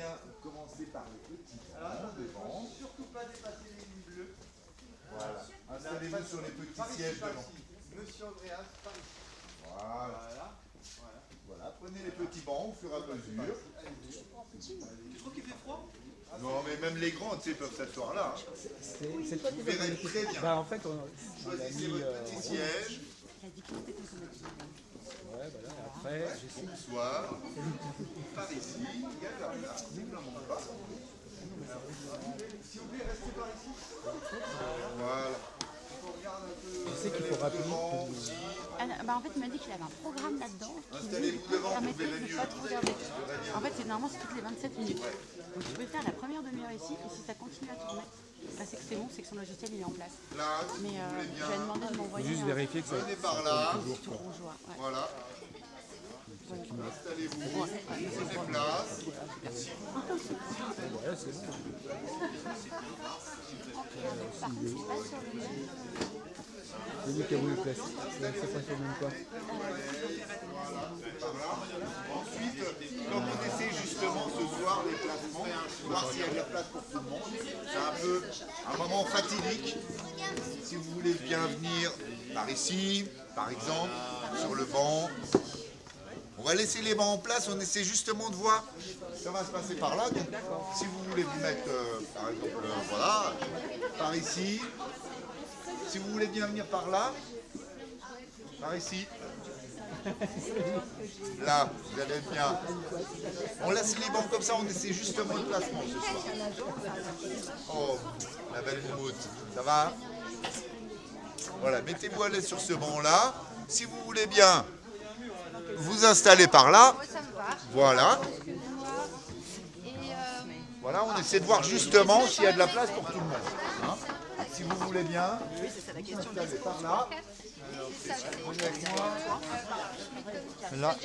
bien commencer par les petits Alors, bancs devant. surtout pas dépasser les lignes bleues. Voilà. Installez-vous sur les petits sièges devant. Monsieur Andreas, par ici. Voilà. Voilà. Voilà. Prenez les petits bancs au fur et à mesure. Tu trouves qu'il fait froid? Non, mais même les grands, tu sais, peuvent s'asseoir là. Hein. C'est toi qui Vous verrez très bien. Bah en fait on a Choisissez mis votre petit siège. ouais voilà et après j'essaie Bonsoir. Par ici. Il y a de la place. Ne manque pas. S'il vous plaît, restez par ici. Voilà. qu'il faut rappeler Bah en fait, il m'a dit qu'il avait un programme là-dedans qui Installez-vous devant, vous permettait verrez de ne mieux. pas trop regarder. En fait, normalement, c'est toutes les 27 minutes. Donc, je pouvais faire la première demi-heure ici, et si ça continue à tourner, bah, c'est que c'est bon, c'est que son logiciel il est en place. Là, si Mais vous voulez je bien. lui ai demandé de m'envoyer juste un vérifier que ça Venez par là. petit rougeoir. Ouais. Voilà. Installez-vous. Prenez place. ouais c'est bon. Par contre, c'est pas sur le même. C'est lui qui a voulu le placer. C'est pas sur le même quoi. Ensuite, comme on essaie justement ce soir les placements, voir s'il y a de la place pour tout le monde, c'est un peu un moment fatidique. Si vous voulez bien venir par ici, par exemple, sur le banc, on va laisser les bancs en place, on essaie justement de voir. Ça va se passer par là. Donc, si vous voulez vous mettre, par exemple, voilà, par ici. Si vous voulez bien venir par là, par ici. Là, vous allez être bien. On laisse les bancs comme ça, on essaie justement le placement ce soir. Oh, la belle moumoute, ça va? Voilà, mettez-vous à l'aise sur ce banc-là. Si vous voulez bien vous installer par là, voilà. Voilà, on essaie de voir justement s'il y a de la place pour tout le monde. Hein, si vous voulez bien, vous installez par là. Venez avec moi. Là,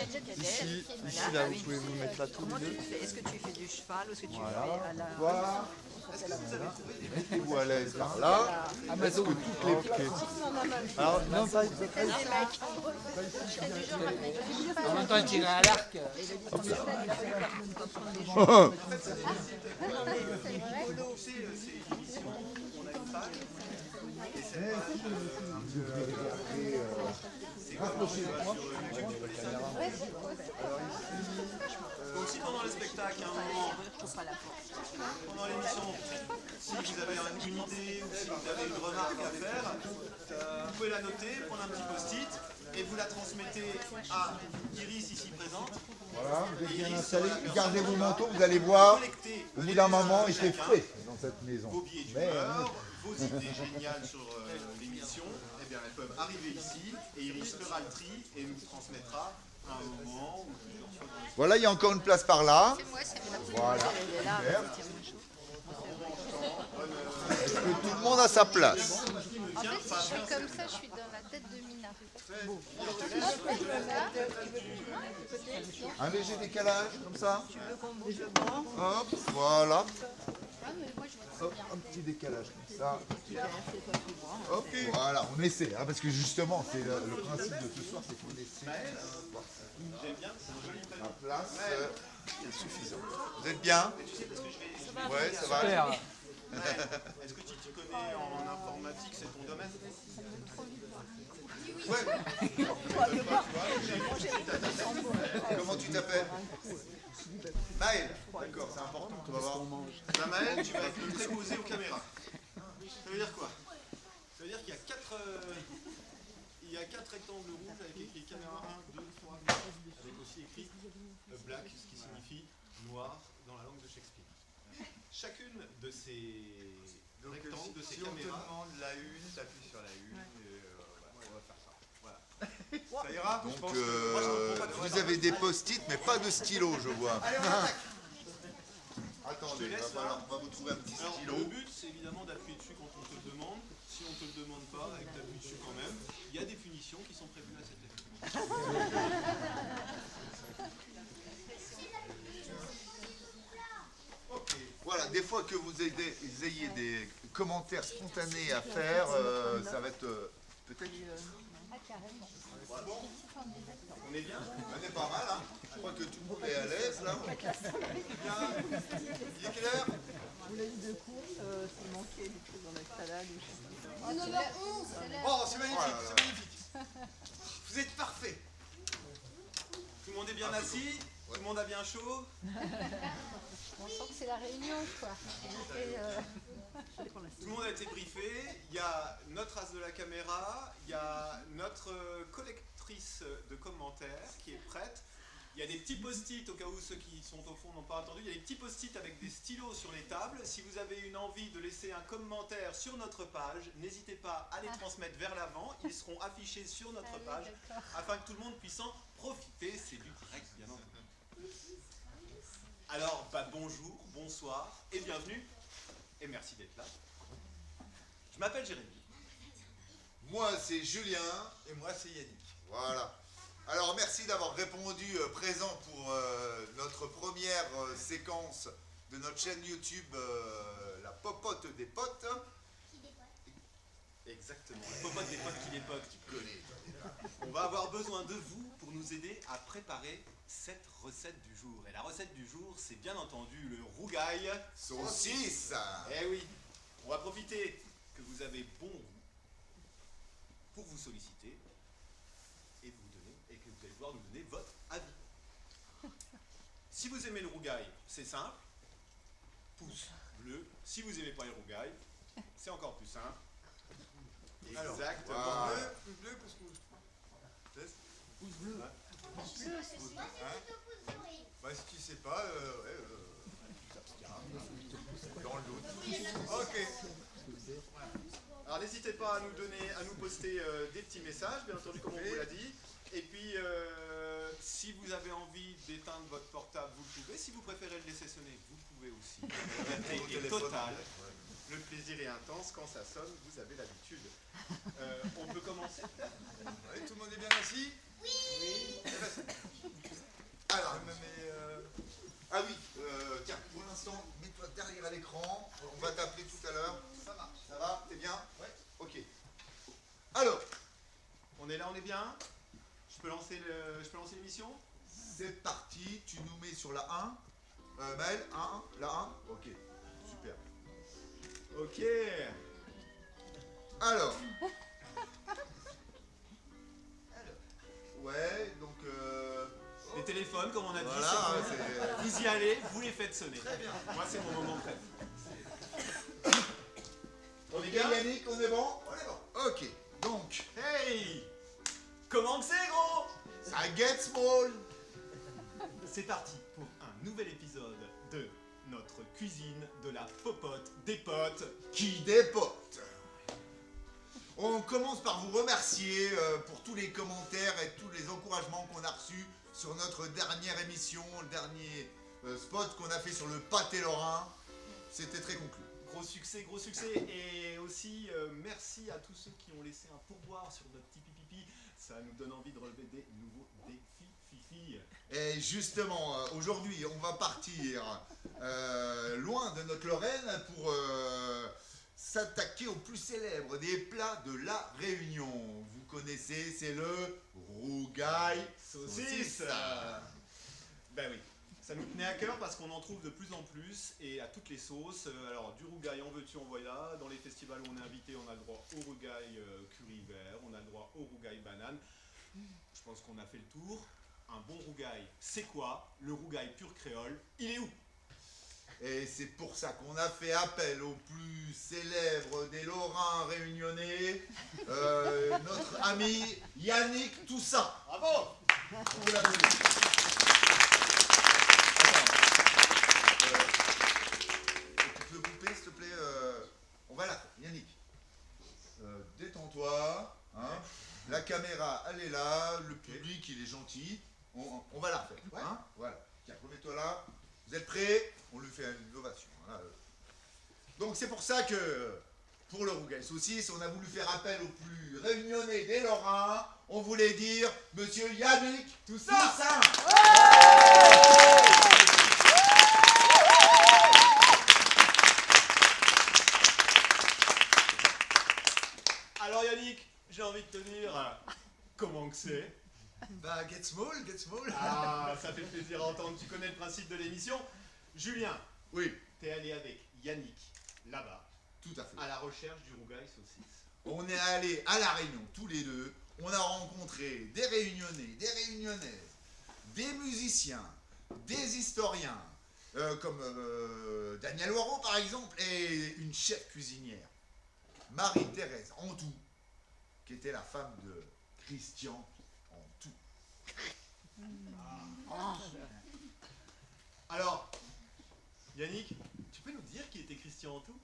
ici, là, vous pouvez vous mettre là tous les deux. Est-ce que tu fais du cheval ou est-ce que tu Voilà. fais à la... Voilà. Mettez-vous à l'aise par là. Est-ce que toutes les places... Alors, non, pas En même temps il tirait à l'arc. Aussi pendant le spectacle, à un moment, pendant l'émission, si vous avez une idée ou si vous avez une remarque à faire, vous pouvez la noter, prendre un petit post-it et vous la transmettez à Iris ici présente. Voilà, vous êtes bien installés. Gardez vos manteaux, vous allez voir. Au bout d'un moment, il fait frais dans cette maison. Vos billets Mais, d'humeur, vos idées géniales sur l'émission, eh bien elles peuvent arriver ici et Iris fera le tri et nous transmettra à un moment ou plusieurs fois dans les... voilà, il y a encore une place par là. Voilà. Super. Est-ce que tout le monde a sa place? En fait, si je suis comme ça, je suis dans la tête de Mina. Un léger décalage, comme ça. Hop, voilà. Ah, mais moi, je vois Hop, un petit décalage comme ça. Hop, voilà, on essaie, hein, parce que justement, c'est le principe de ce soir, c'est qu'on essaie de voir ça. La place est suffisante. Vous êtes bien? Ouais, ça va. Super. Est-ce que tu t'y connais en informatique, c'est ton domaine? Ouais. Comment tu t'appelles? Maël. D'accord, c'est important, tu vas voir. Maël, tu vas être le préposé aux caméras. Ça veut dire quoi? Ça veut dire qu'il y a quatre rectangles rouges avec écrit caméra 1, 2, 3, 4, avec aussi écrit black, ce qui signifie noir dans la langue de Shakespeare. Chacune de ces rectangles, de ces caméras... Si on te demande la une, tu appuies sur la une, et on va faire ça. Voilà. Ça ira? Donc, vous avez des post-it, mais pas de stylo, je vois. Allez, on attaque. Attendez, on va vous trouver un petit Alors, stylo. le but, c'est évidemment d'appuyer dessus quand on te le demande. Si on ne te le demande pas et que tu appuies dessus quand même, il y a des punitions qui sont prévues à cet effet. Ok. Voilà, des fois que vous ayez des commentaires spontanés à faire, ça va être peut-être... Bon, On est bien? on est pas mal, hein. Je crois que tout le monde est à l'aise, là. Bien. Il est quelle heure? Vous l'avez de cours, s'il manquait des trucs dans la salade ou je sais pas. 9h11, c'est l'heure. Oh, c'est magnifique, Oh là là. c'est magnifique. Vous êtes parfait. Tout le monde est bien assis, tout le monde a bien chaud. On sent que c'est la réunion, quoi. Tout le monde a été briefé. Il y a notre as de la caméra, il y a notre collectrice de commentaires qui est prête. Il y a des petits post-it, au cas où ceux qui sont au fond n'ont pas entendu, il y a des petits post-it avec des stylos sur les tables. Si vous avez une envie de laisser un commentaire sur notre page, n'hésitez pas à les transmettre vers l'avant. Ils seront affichés sur notre page afin que tout le monde puisse en profiter. C'est du direct, bien entendu. Alors, bonjour, bonsoir et bienvenue. Et merci d'être là. Je m'appelle Jérémy. Moi, c'est Julien. Et moi, c'est Yannick. Voilà. Alors, merci d'avoir répondu présent pour notre première séquence de notre chaîne YouTube, La Popote des Potes. Exactement, la popote des potes qui dépotent, tu connais. On va avoir besoin de vous pour nous aider à préparer cette recette du jour. Et la recette du jour, c'est bien entendu le rougail Saucisse. Eh oui, on va profiter que vous avez bon goût pour vous solliciter et que vous allez pouvoir nous donner votre avis. Si vous aimez le rougail, c'est simple, pouce bleu. Si vous n'aimez pas le rougail, c'est encore plus simple. Exactement. Voilà. Plus bleu, pouce rouge. Bah, si tu sais pas, dans le doute. Ok. Alors n'hésitez pas à nous poster des petits messages, bien entendu comme on vous l'a dit. Et puis si vous avez envie d'éteindre votre portable, vous le pouvez. Si vous préférez le laisser sonner, vous pouvez aussi. La liberté est totale. Le plaisir est intense. Quand ça sonne, vous avez l'habitude. On peut commencer peut-être? Ouais, tout le monde est bien assis? Oui. Alors, Mais, ah oui, tiens, pour l'instant, mets-toi derrière l'écran. On va t'appeler tout à l'heure. ça marche. Ça va? T'es bien? Ouais. Ok. Alors, On est là, on est bien? Je peux lancer l'émission? c'est parti. Tu nous mets sur la 1. Maël, 1, la 1. Ok, super. Ok. Alors. Ouais, donc. Les téléphones, comme on a dit, Voilà, c'est c'est. vous y allez, vous les faites sonner. Très bien. Moi, c'est mon moment préféré. On est bien, Yannick, on est bon? On est bon. Ok, donc. Hey! Comment que c'est, gros? Ça get small. C'est parti pour un nouvel épisode de notre cuisine de la popote des potes. Qui dépote. On commence par vous remercier pour tous les commentaires et tous les encouragements qu'on a reçus sur notre dernière émission, le dernier spot qu'on a fait sur le pâté lorrain. C'était très conclu. Gros succès, gros succès. Et aussi, merci à tous ceux qui ont laissé un pourboire sur notre Tipeee Pipi. Ça nous donne envie de relever des nouveaux défis fifi. Et justement, aujourd'hui, on va partir loin de notre Lorraine pour s'attaquer au plus célèbre des plats de la Réunion. Vous connaissez, c'est le rougail saucisse. Ben oui, ça nous tenait à cœur parce qu'on en trouve de plus en plus et à toutes les sauces. Alors du rougail en veux-tu, en voilà. Dans les festivals où on est invité, on a le droit au rougail curry vert, on a le droit au rougail banane. Je pense qu'on a fait le tour. Un bon rougail, c'est quoi? Le rougail pur créole, il est où? Et c'est pour ça qu'on a fait appel au plus célèbre des Lorrains réunionnais, notre ami Yannick Toussaint. Bravo! On vous l'applaudit. Tu peux couper, s'il te plaît on va là, Yannick. Détends-toi. Hein. La caméra, elle est là. Le public, il est gentil. On va la refaire. Hein. Voilà. Tiens, remets-toi là. Vous êtes prêts? On lui fait une ovation. Hein. Donc c'est pour ça que, pour le rougail saucisse, on a voulu faire appel au plus réunionnais des Lorrains. On voulait dire Monsieur Yannick Toussaint. Alors Yannick, j'ai envie de te dire, Comment que c'est? Bah, get small, get small. Ah, ça fait plaisir à entendre. Tu connais le principe de l'émission. Julien, Oui, t'es allé avec Yannick, là-bas, tout à fait. à la recherche du rougail saucisse. On est allé à La Réunion, tous les deux. On a rencontré des Réunionnais, des Réunionnaises, des musiciens, des historiens, comme Daniel Waro par exemple, et une chef cuisinière, Marie-Thérèse Antou, qui était la femme de Christian Antou. Alors, Yannick, tu peux nous dire qui était Christian Antou?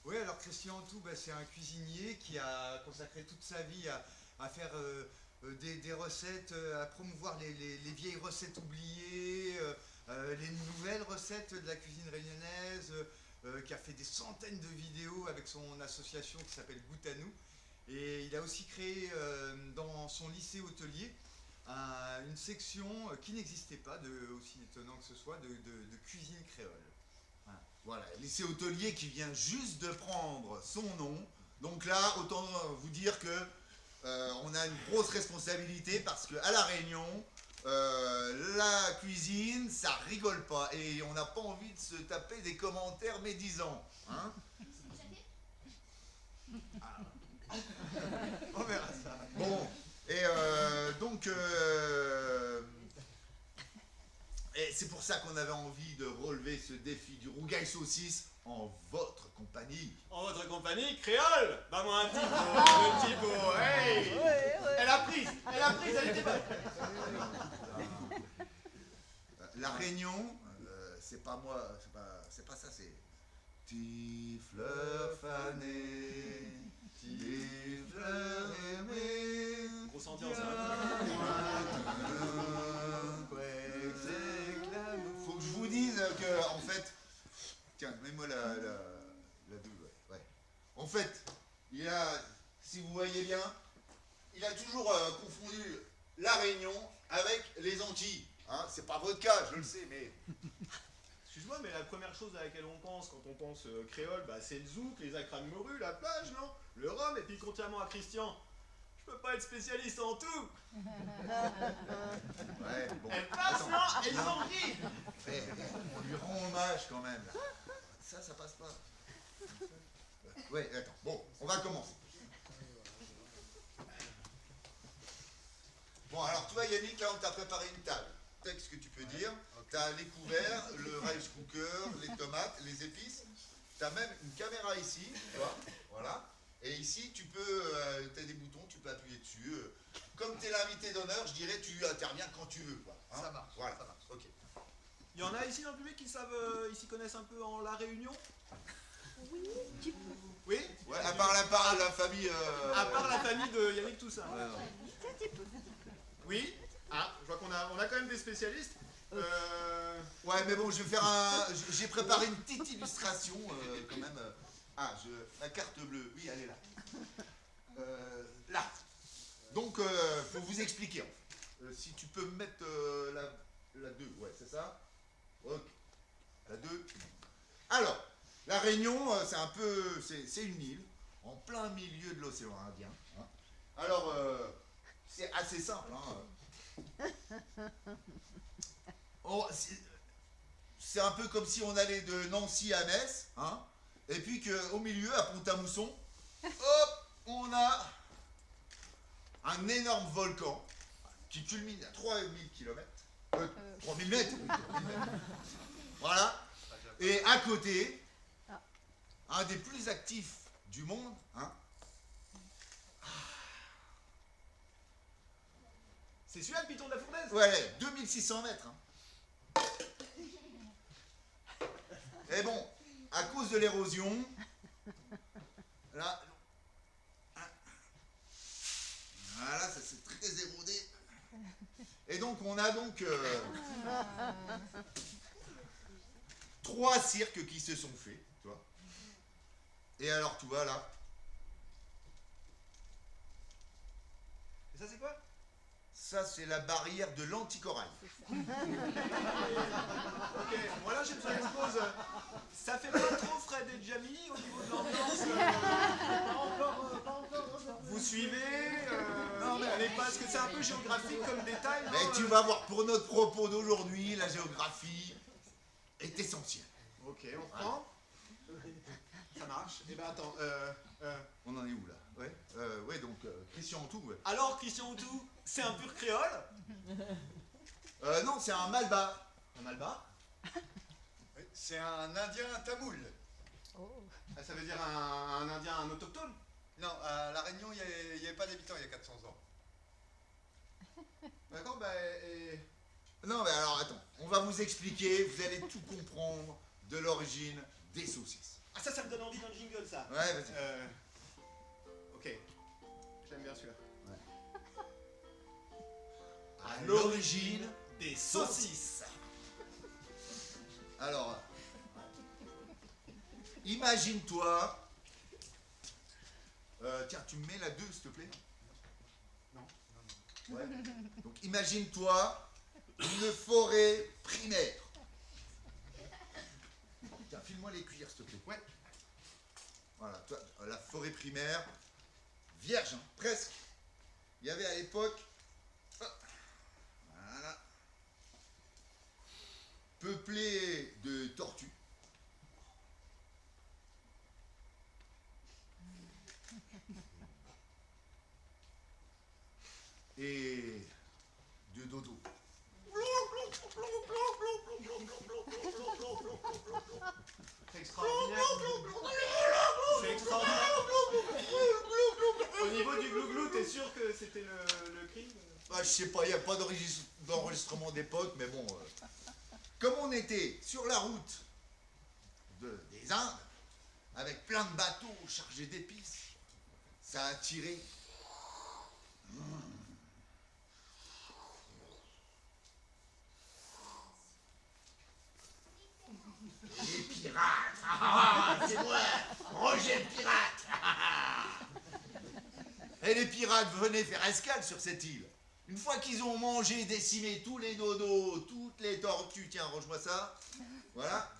Oui, alors Christian Antou, bah, c'est un cuisinier qui a consacré toute sa vie à faire des recettes, à promouvoir les vieilles recettes oubliées, les nouvelles recettes de la cuisine réunionnaise, qui a fait des centaines de vidéos avec son association qui s'appelle Goût à nous. Et il a aussi créé dans son lycée hôtelier une section qui n'existait pas, aussi étonnant que ce soit, de cuisine créole. Voilà, lycée hôtelier qui vient juste de prendre son nom. Donc là, autant vous dire que on a une grosse responsabilité parce que à La Réunion, la cuisine, ça rigole pas et on n'a pas envie de se taper des commentaires médisants. Hein. On verra ça. Bon, et donc, et c'est pour ça qu'on avait envie de relever ce défi du rougail saucisse en votre compagnie. En votre compagnie, créole? Bah moi un typo, hey! Elle a prise, elle était bonne. La Réunion, c'est pas moi, c'est pas ça, c'est petit fleur fanée, petit fleur aimée. Grosse ambiance, hein. Faut que je vous dise que, en fait, tiens, mets-moi la 2, ouais. En fait, il a, si vous voyez bien, il a toujours confondu la Réunion avec les Antilles. Hein, c'est pas votre cas, je le sais, mais... Excuse-moi, mais la première chose à laquelle on pense quand on pense créole, bah, c'est le zouk, les acras de morue, la plage, non? Le rhum, et puis contrairement à Christian, je peux pas être spécialiste en tout. Ouais, bon. Elle passe, Attends. non? Et ils ont ri. On lui rend hommage quand même. Là. Ça passe pas. Ouais, attends. Bon, on va commencer. Bon, alors tu vois Yannick, là on t'a préparé une table. Texte que tu peux dire. T'as les couverts, le rice cooker, les tomates, les épices. T'as même une caméra ici, tu vois. Voilà. Et ici, tu peux, t'as des boutons, tu peux appuyer dessus. Comme t'es l'invité d'honneur, je dirais tu interviens quand tu veux, quoi. Hein, Ça marche, voilà. ça marche. Ok. Il y en a ici dans le public qui savent, ils s'y connaissent un peu en La Réunion? Oui, tu peux. Oui? Ouais, à part la famille. À part la famille de Yannick Toussaint. Un petit peu. Oui? Ah, je vois qu'on a quand même des spécialistes. Ouais, mais bon, je vais faire j'ai préparé une petite illustration quand même. La carte bleue, oui, elle est là. Là. Donc, faut vous expliquer. Si tu peux me mettre la 2, ouais, c'est ça? Ok. La 2. Alors, la Réunion, c'est un peu, c'est une île en plein milieu de l'océan Indien. Hein. Alors, c'est assez simple. Hein. Oh, c'est un peu comme si on allait de Nancy à Metz, hein, et puis qu'au milieu, à Pont-à-Mousson, hop, on a un énorme volcan qui culmine à 3000 km. 3000 mètres. Voilà. Et à côté, un des plus actifs du monde, hein. C'est celui-là le piton de la fournaise? Ouais, 2600 mètres. Hein. Et bon, à cause de l'érosion, là, voilà, ça s'est très érodé. Et donc, on a donc 3 cirques qui se sont faits, tu vois. Et alors, tu vois là, Et ça c'est quoi? ça c'est la barrière de l'anticorail. Ok, moi là j'ai besoin d'une pause. Ça fait pas trop Fred et Jamie au niveau de l'ambiance? Vous suivez? Non mais parce que c'est un peu géographique comme détail. Mais non, tu vas voir, pour notre propos d'aujourd'hui, la géographie est essentielle. Ok, on reprend. Ça marche. Eh ben attends. On en est où là? Ouais, donc Christian Antou. Ouais. Alors, Christian Outou, c'est un pur créole? Non, c'est un Malbar. Un malbar? C'est un Indien tamoul. Ah, ça veut dire un indien, un autochtone? Non, à La Réunion, il n'y avait pas d'habitants il y a 400 ans. D'accord, bah. Non, mais alors attends, on va vous expliquer, vous allez tout comprendre de l'origine des saucisses. Ah, ça me donne envie d'un jingle, ça. Ouais, vas-y. Ok. J'aime bien celui-là. À l'origine des saucisses. Alors, imagine-toi. Tiens, tu me mets la 2, s'il te plaît. Non. Ouais. Donc, imagine-toi une forêt primaire. Tiens, file-moi les cuirs, s'il te plaît. Ouais. Voilà, toi, la forêt primaire, vierge, hein, presque. Il y avait à l'époque. Voilà. Peuplé de tortues. Et de dodo. C'est extraordinaire. C'est extraordinaire. Au niveau du glouglou, t'es sûr que c'était le cri? Bah, je sais pas, il n'y a pas d'enregistrement d'époque, mais bon. Comme on était sur la route des Indes, avec plein de bateaux chargés d'épices, ça a attiré. Les pirates. C'est moi, Roger le pirate. Et les pirates venaient faire escale sur cette île. Une fois qu'ils ont mangé, décimé tous les dodos, toutes les tortues, tiens, range-moi ça, voilà.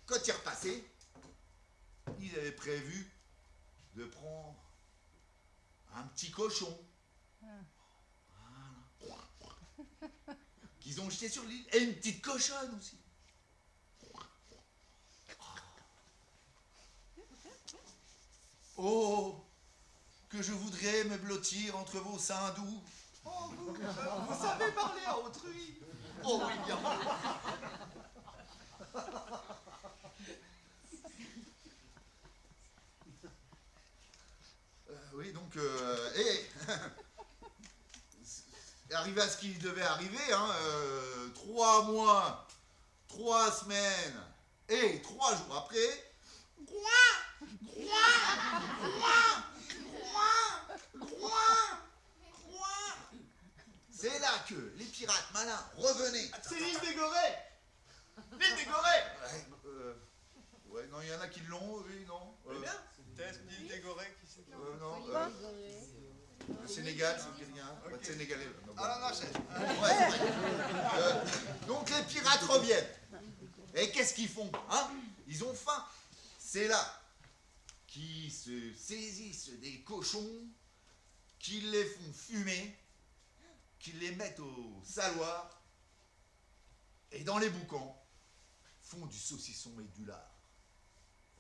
Quand ils repassaient, ils avaient prévu de prendre un petit cochon. Voilà. Qu'ils ont jeté sur l'île. Et une petite cochonne aussi. Oh, que je voudrais me blottir entre vos seins doux. Oh, vous savez parler à autrui. Oh oui, bien. Oui, donc, arrivé à ce qui devait arriver, hein, 3 mois, 3 semaines et 3 jours après, c'est là que les pirates malins revenaient. C'est l'île des Gorées. L'île des Gorées. Ouais, non, il y en a qui l'ont, oui, non. bien. Test l'île des Gorées qui c'est Non, le Sénégal, c'est quelqu'un. Pas de Sénégalais. Non, bon. Ah non, c'est. Ouais, c'est vrai. Donc les pirates reviennent. Et qu'est-ce qu'ils font, hein? Ils ont faim. C'est là qu'ils se saisissent des cochons, qu'ils les font fumer, qu'ils les mettent au saloir, et dans les boucans, font du saucisson et du lard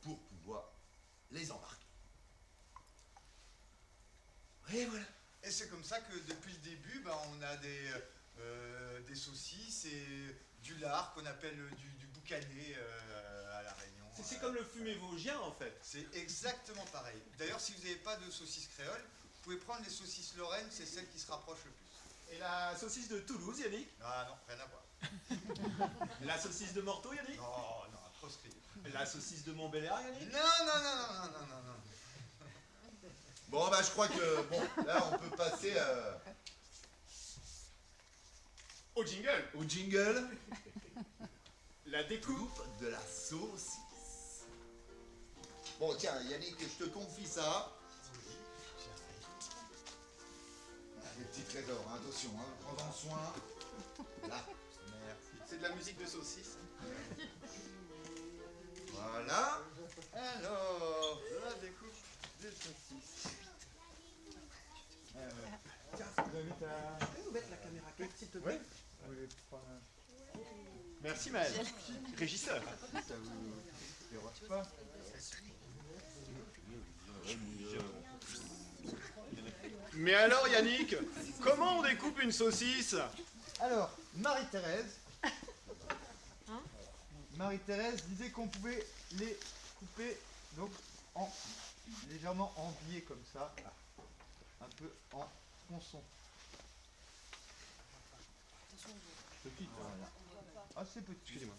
pour pouvoir les embarquer. Et voilà. Et c'est comme ça que depuis le début, bah, on a des saucisses et du lard qu'on appelle du boucané à La Réunion. C'est comme le fumé vosgien, en fait. C'est exactement pareil. D'ailleurs, si vous n'avez pas de saucisses créoles, vous pouvez prendre les saucisses lorraines, c'est celle qui se rapproche le plus. Et la saucisse de Toulouse, Yannick? Ah non, rien à voir. La saucisse de Morteau, Yannick? Non, non, proscrit. La saucisse de Montbéliard, Yannick? Non, non, non, non, non, non, non. Bon, bah, je crois que, bon, là, on peut passer Au jingle. au jingle. La découpe. Coupe de la saucisse. Bon, tiens, Yannick, je te confie ça. Des petits trésors, hein, attention, hein, prends-en soin. Là. Merci. C'est de la musique de saucisse. Voilà. Alors, la découpe des saucisses. peux nous mettre la caméra 4 s'il te plaît? Ouais. Vous voulez prendre un... Merci Maël. Régisseur. Ça vous dérange pas? Mais alors Yannick, comment on découpe une saucisse? Alors, Marie-Thérèse. Marie-Thérèse disait qu'on pouvait les couper donc en légèrement en biais comme ça, un peu en tronçons. Petite, voilà. Assez petit. Excusez-moi.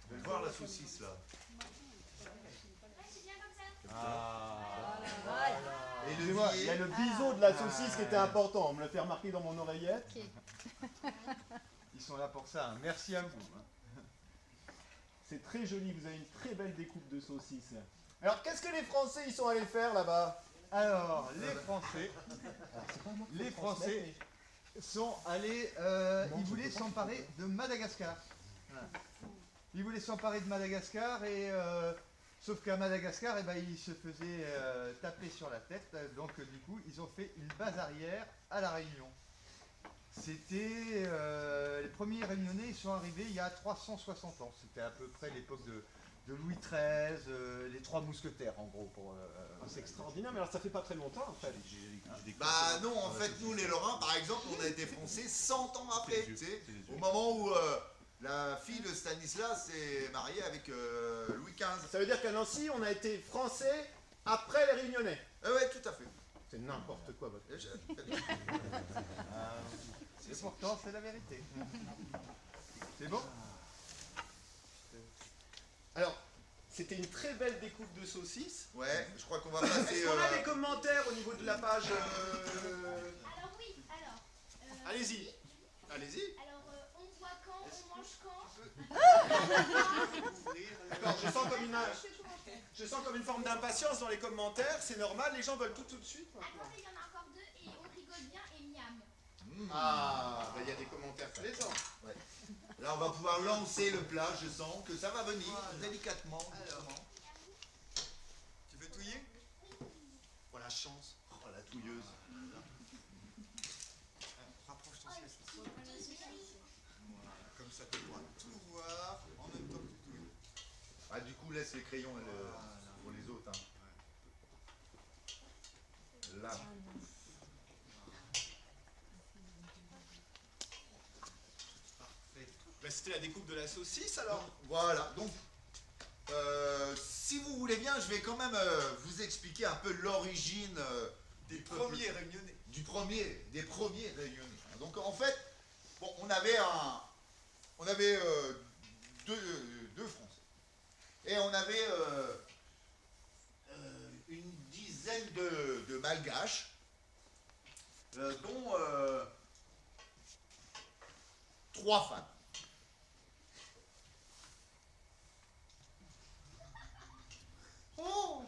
Je vais voir la saucisse là. Et le Excusez-moi, il y a le biseau de la saucisse qui était important, on me l'a fait remarquer dans mon oreillette. Ils sont là pour ça, hein. Merci à vous. Hein. C'est très joli, vous avez une très belle découpe de saucisse. Alors qu'est-ce que les Français ils sont allés faire là-bas? Alors, les Français sont allés, ils voulaient s'emparer de Madagascar. Voilà. Ils voulaient s'emparer de Madagascar et sauf qu'à Madagascar, eh ben, ils se faisaient taper sur la tête. Donc du coup, ils ont fait une base arrière à La Réunion. C'était les premiers Réunionnais, ils sont arrivés il y a 360 ans. C'était à peu près l'époque de Louis XIII, les Trois Mousquetaires en gros. C'est extraordinaire, mais alors ça fait pas très longtemps en fait. Bah non, en fait, nous les Lorrains, par exemple, on a été français 100 ans après, tu sais, au moment où la fille de Stanislas s'est mariée avec Louis XV. Ça veut dire qu'à Nancy, on a été français après les Réunionnais. Ouais, tout à fait. C'est n'importe quoi votre... Et pourtant, c'est la vérité. C'est bon? Alors, c'était une très belle découpe de saucisse. Ouais, je crois qu'on va passer... Est-ce qu'on a des commentaires au niveau de la page Alors oui, Allez-y. Allez-y. alors on voit quand, on mange quand. D'accord, je sens comme une forme d'impatience dans les commentaires. C'est normal, les gens veulent tout de suite maintenant. Attendez, il y en a encore deux et on rigole bien et miam. Ah, il y a des commentaires plaisants. Ouais. Là, on va pouvoir lancer le plat, je sens que ça va venir délicatement. doucement. Tu veux touiller? Oh la chance. Oh, la touilleuse. Rapproche ton siège. Voilà, comme ça tu pourras tout voir en même temps que tu touilles. Ah, du coup, laisse les crayons pour les autres. Hein. Là. Bah, c'était la découpe de la saucisse alors. Voilà, donc, si vous voulez bien, je vais quand même vous expliquer un peu l'origine Des premiers Réunionnais. des premiers Réunionnais. Donc, en fait, bon, on avait deux Français. Et on avait une dizaine de Malgaches, dont 3 femmes. Oh,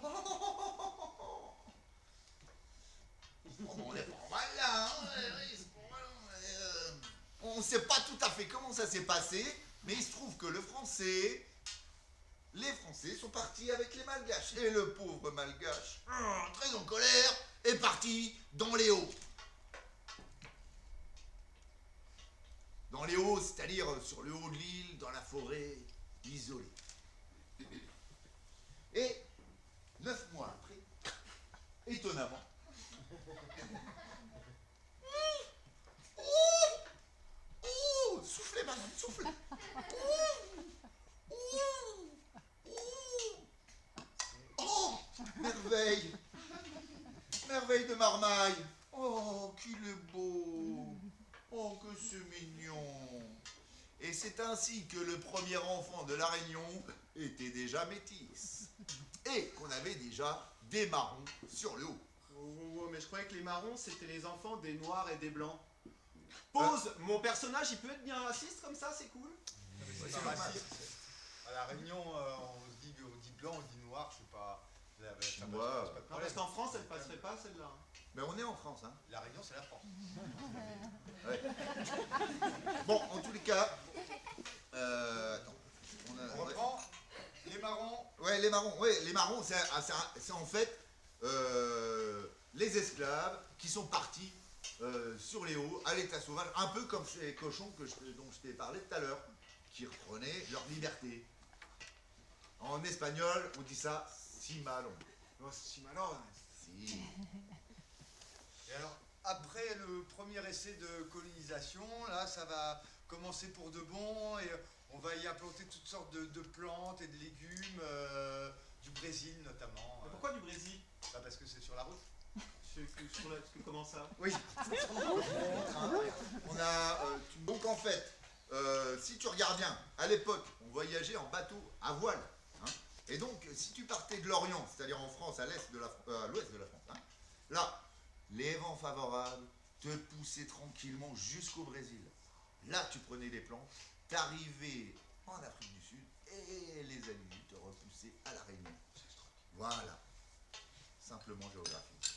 on est pas mal là, hein. Oui, c'est pas mal, on ne sait pas tout à fait comment ça s'est passé, mais il se trouve que les Français sont partis avec les Malgaches. Et le pauvre Malgache, très en colère, est parti dans les Hauts. Dans les Hauts, c'est-à-dire sur le haut de l'île, dans la forêt, isolée. Et 9 mois après, étonnamment, soufflez madame, soufflez. Oh, merveille. Merveille de marmaille. Oh, qu'il est beau. Oh, que c'est mignon. Et c'est ainsi que le premier enfant de La Réunion était déjà métis. Et qu'on avait déjà des marrons sur le haut. Oh, mais je croyais que les marrons c'était les enfants des noirs et des blancs. Pause. Mon personnage il peut être bien raciste comme ça, c'est cool. C'est pas raciste. À La Réunion, on dit blanc, on dit noir, c'est pas... Ouais. Non, parce qu'en France elle passerait pas celle-là. Mais on est en France, hein. La Réunion, c'est la France. Ouais. Bon, en tous les cas, attends. On reprend les marrons. Ouais, les marrons. Ouais, les marrons, c'est en fait les esclaves qui sont partis sur les hauts, à l'état sauvage, un peu comme ces cochons dont je t'ai parlé tout à l'heure, qui reprenaient leur liberté. En espagnol, on dit ça cimarron. Oh, Cimarron. Si. Et alors, après le premier essai de colonisation, là, ça va commencer pour de bon et on va y implanter toutes sortes de plantes et de légumes, du Brésil notamment. Mais pourquoi du Brésil? Bah, parce que c'est sur la route. Comment ça? Oui. On a, donc en fait, si tu regardes bien, à l'époque, on voyageait en bateau à voile. Hein, et donc, si tu partais de l'Orient, c'est-à-dire en France, à l'ouest de la France, hein, là, les vents favorables te poussaient tranquillement jusqu'au Brésil. Là, tu prenais les plantes, t'arrivais en Afrique du Sud et les animaux te repoussaient à la Réunion. Voilà. Simplement géographique.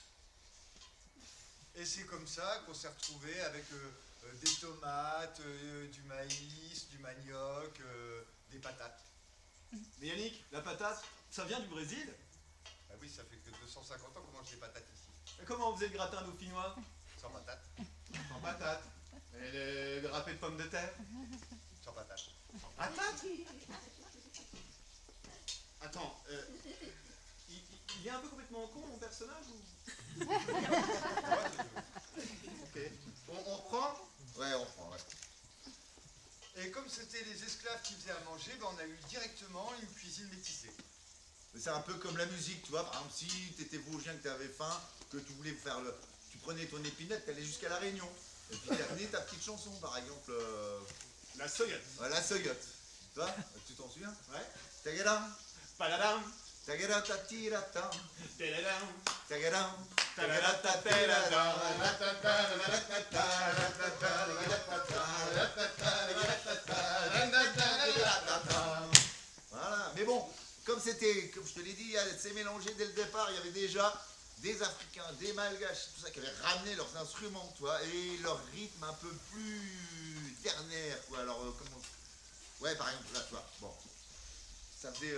Et c'est comme ça qu'on s'est retrouvé avec des tomates, du maïs, du manioc, des patates. Mais Yannick, la patate, ça vient du Brésil? Ah oui, ça fait que 250 ans qu'on mange des patates ici. Et comment on faisait le gratin dauphinois? Sans patates. Sans patate. Et le râpé de pommes de terre? Sans patates. Patate? Attends, il est un peu complètement con mon personnage ou... Ok. On reprend? Ouais, on reprend, ouais. Et comme c'était les esclaves qui faisaient à manger, ben on a eu directement une cuisine métissée. C'est un peu comme la musique, tu vois. Par exemple, si tu étais vosgien, que tu avais faim, que tu voulais faire tu prenais ton épinette, tu allais jusqu'à La Réunion. Et puis tu amené ta petite chanson, par exemple. La soyotte. Ouais, la soyotte. Tu vois, tu t'en souviens? Ouais. Tagadam, Paladam. tagadam, tatiratam, Télédam. tagadam, voilà. Mais bon, comme c'était, comme je te l'ai dit, c'est mélangé dès le départ, il y avait déjà des Africains, des Malgaches, tout ça, qui avaient ramené leurs instruments, tu vois, et leur rythme un peu plus ternaire, quoi. Alors, comment... Ouais, par exemple, là, tu vois, bon, ça faisait...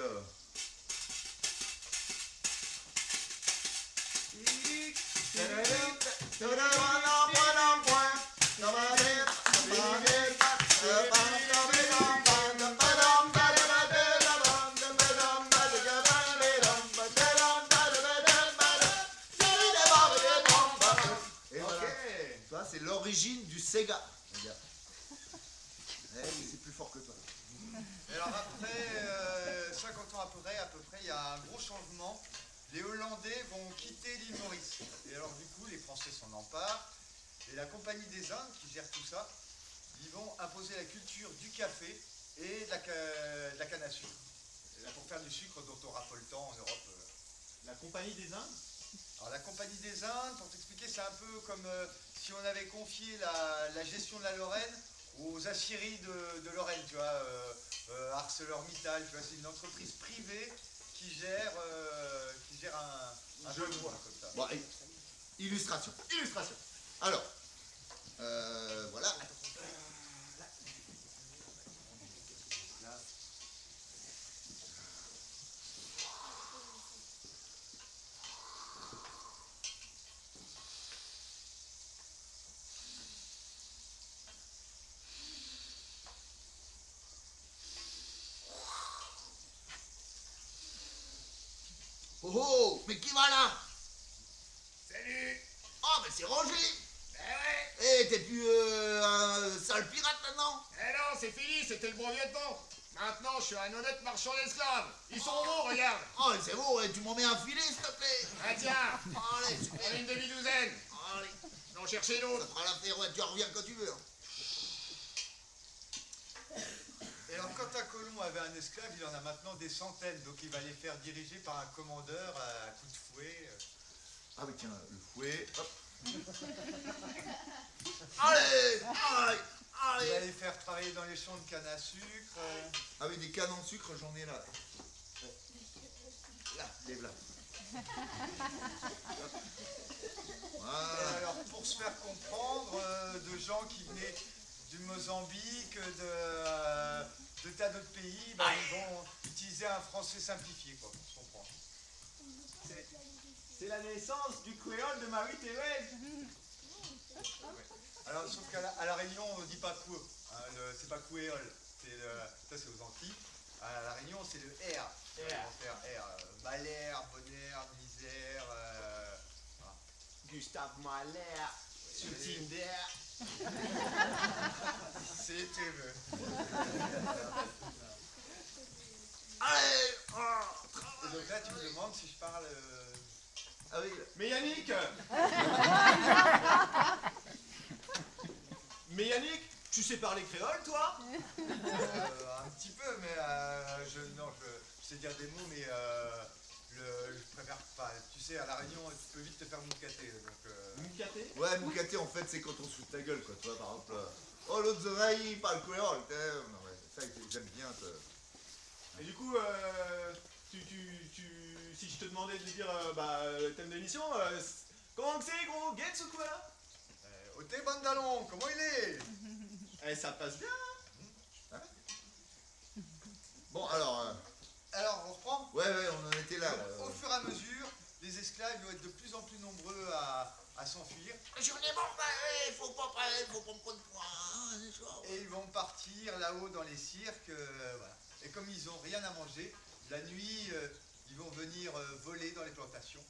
Et voilà. Tu vois, c'est l'origine du Sega. Regarde. Eh, c'est plus fort que toi. Et alors après, 50 ans après, il y a un gros changement. Les Hollandais vont quitter l'île Maurice. Et alors du coup, les Français s'en emparent. Et la Compagnie des Indes, qui gère tout ça, ils vont imposer la culture du café et de la canne à sucre. Et là, pour faire du sucre dont on n'aura pas le temps en Europe. La Compagnie des Indes? Alors la Compagnie des Indes, pour t'expliquer, c'est un peu comme si on avait confié la gestion de la Lorraine aux aciéries de Lorraine, tu vois, ArcelorMittal, tu vois, c'est une entreprise privée qui gère un jeu comme ça. Bon, allez, illustration. Illustration. Alors, voilà. Oh oh, mais qui va là? Salut. Oh, mais c'est Roger. Eh ouais. Eh, t'es plus un sale pirate maintenant? Eh non, c'est fini, c'était le bon vieux temps. Maintenant, je suis un honnête marchand d'esclaves. Ils sont bons, regarde. Oh, c'est bon, tu m'en mets un filet, s'il te plaît. Ah tiens, Allez, on super. est une demi-douzaine. Allez, J'en cherchais ça d'autres. fera l'affaire, ouais, tu reviens quand tu veux. Hein. Et alors quand un colon avait un esclave, il en a maintenant des centaines, donc il va les faire diriger par un commandeur à coups de fouet. Ah oui, tiens, le fouet, hop. Allez, allez, Il va allez. les faire travailler dans les champs de canne à sucre. Ah oui, des canons de sucre, j'en ai là. Là, lève là. Et Voilà. alors pour se faire comprendre, de gens qui venaient du Mozambique, de tas d'autres pays, bah, ils vont utiliser un français simplifié, quoi, pour se comprendre. C'est la naissance du créole de Marie-Thérèse. Alors, sauf qu'à la Réunion, on ne dit pas coué. Hein, c'est pas couéole. Ça, c'est aux Antilles. À la Réunion, c'est le R. On va faire R. Malheur, bonheur, misère. Voilà. Gustave Mahler, sur Tinder. Si tu veux. Allez, Et donc là, tu me demandes si je parle. ah oui. Mais Yannick Mais Yannick, tu sais parler créole, toi? Un petit peu, mais je sais dire des mots, mais je préfère pas. Tu sais, à la Réunion, tu peux vite te faire moucater. Donc, Moukaté? Ouais, moucaté, en fait, c'est quand on se fout de ta gueule, quoi. Tu vois, par exemple, oh, l'autre oreille, il parle créole. Non, ouais, ça, j'aime bien. Et du coup, si je te demandais de dire le thème de l'émission, comment que c'est, gros? Getz ou quoi? Oté Bandalon, comment il est? Eh, ça passe bien. Bon, alors, Alors, on reprend. ouais, on en était là. Au fur et à mesure, les esclaves vont être de plus en plus nombreux à s'enfuir. Je n'ai pas parlé, faut pas me prendre pour un. Et ils vont partir là-haut dans les cirques. Voilà. Et comme ils n'ont rien à manger, la nuit, ils vont venir voler dans les plantations.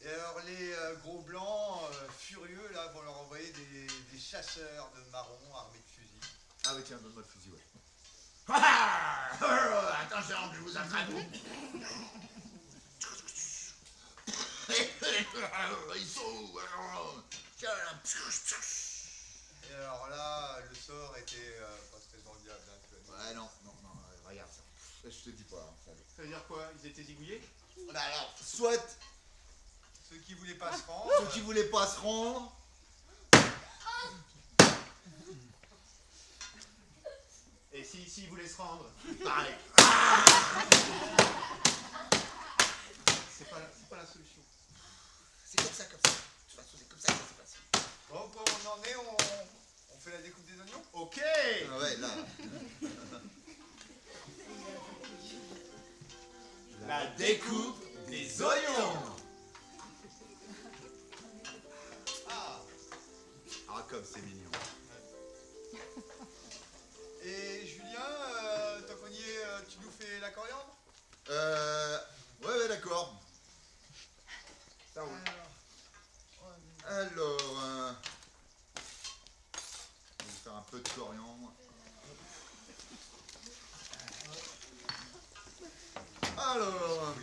Et alors les gros blancs furieux là vont leur envoyer des chasseurs de marrons armés de fusils. Ah oui, tiens, donne-moi le fusil, ouais. Attention, je vous attrape. Ils sont où? Et alors là, le sort était pas très enviable. Hein, Ouais, non, regarde ça. Je te dis pas. Hein, Ça veut dire quoi? Ils étaient zigouillés? bah alors, soit ceux qui voulaient pas se rendre. ceux qui voulaient pas se rendre. Et s'ils voulaient se rendre? Pareil. C'est pas la solution. C'est comme ça. De toute façon, c'est comme ça que ça se passe. Bon, quand on en est, on fait la découpe des oignons. Ok. Ah ouais, là. La découpe des oignons. Ah, comme c'est mignon. Et Julien, tant qu'on y est, tu nous fais la coriandre? Ouais, d'accord. Ça roule. Alors, on va faire un peu de coriandre. Alors,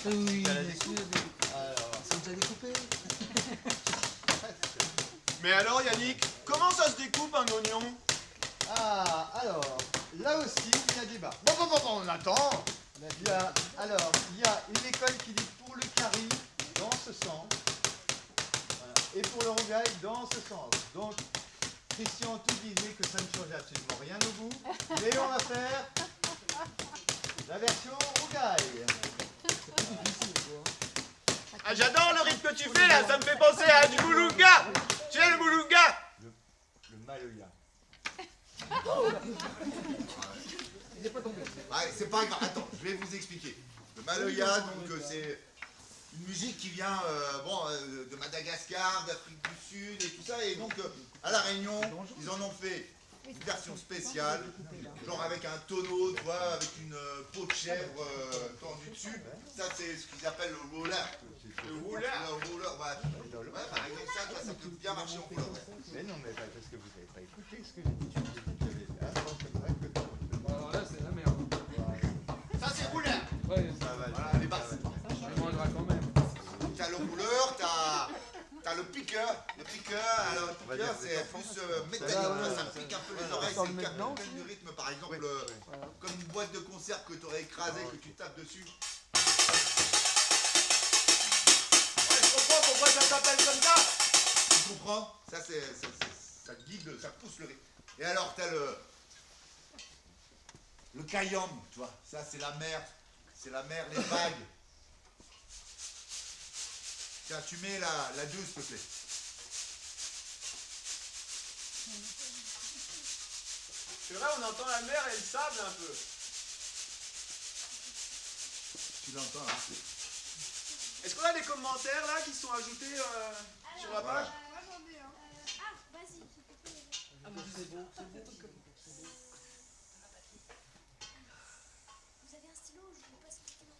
Oui, bien sûr. Alors, ils sont déjà découpés. Mais alors Yannick, comment ça se découpe un oignon? Ah, alors, là aussi, il y a débat. Bon, on attend. Il y a une école qui dit pour le carry, dans ce sens, voilà, et pour le rougail, dans ce sens. Donc, Christian tout disait que ça ne changeait absolument rien au goût, mais on va faire la version rougail. Ah, j'adore le rythme que tu fais là, ça me fait penser à du moulunga. Tu sais le moulunga? Le maloya. ouais, c'est pas grave. Attends, je vais vous expliquer. Le maloya, donc, c'est une musique qui vient de Madagascar, d'Afrique du Sud et tout ça. Et donc, à La Réunion, ils en ont fait une version spéciale, genre avec un tonneau, tu vois, avec une peau de chèvre tendue dessus. Ça, c'est ce qu'ils appellent le roller. Le roller. Le roller, ouais. Ouais, par exemple, ça peut bien marcher en roller. Mais non, mais parce que vous n'avez pas écouté ce que j'ai dit. Alors là, c'est la merde. Ça c'est rouleur. Ouais, Voilà, les basses. on mangera quand même. T'as le rouleur, t'as le piqueur. Le piqueur, alors le piqueur, c'est plus métallique. Ça pique un peu les oreilles, c'est le capitaine du rythme. Par exemple, comme une boîte de conserve que t'aurais écrasée, que tu tapes dessus. Ouais, je comprends pourquoi ça s'appelle comme ça. Tu comprends? Ça, ça guide, ça pousse le rythme. Et alors, t'as le kayam, tu vois. Ça, c'est la mer. C'est la mer, les vagues. Tiens, tu mets la 2, s'il te plaît. C'est vrai, on entend la mer et le sable un peu. Tu l'entends, hein? Est-ce qu'on a des commentaires là qui sont ajoutés sur la page? Moi j'en ai un. Vas-y, s'il te plaît. Vous avez un stylo, je vous passe le stylo.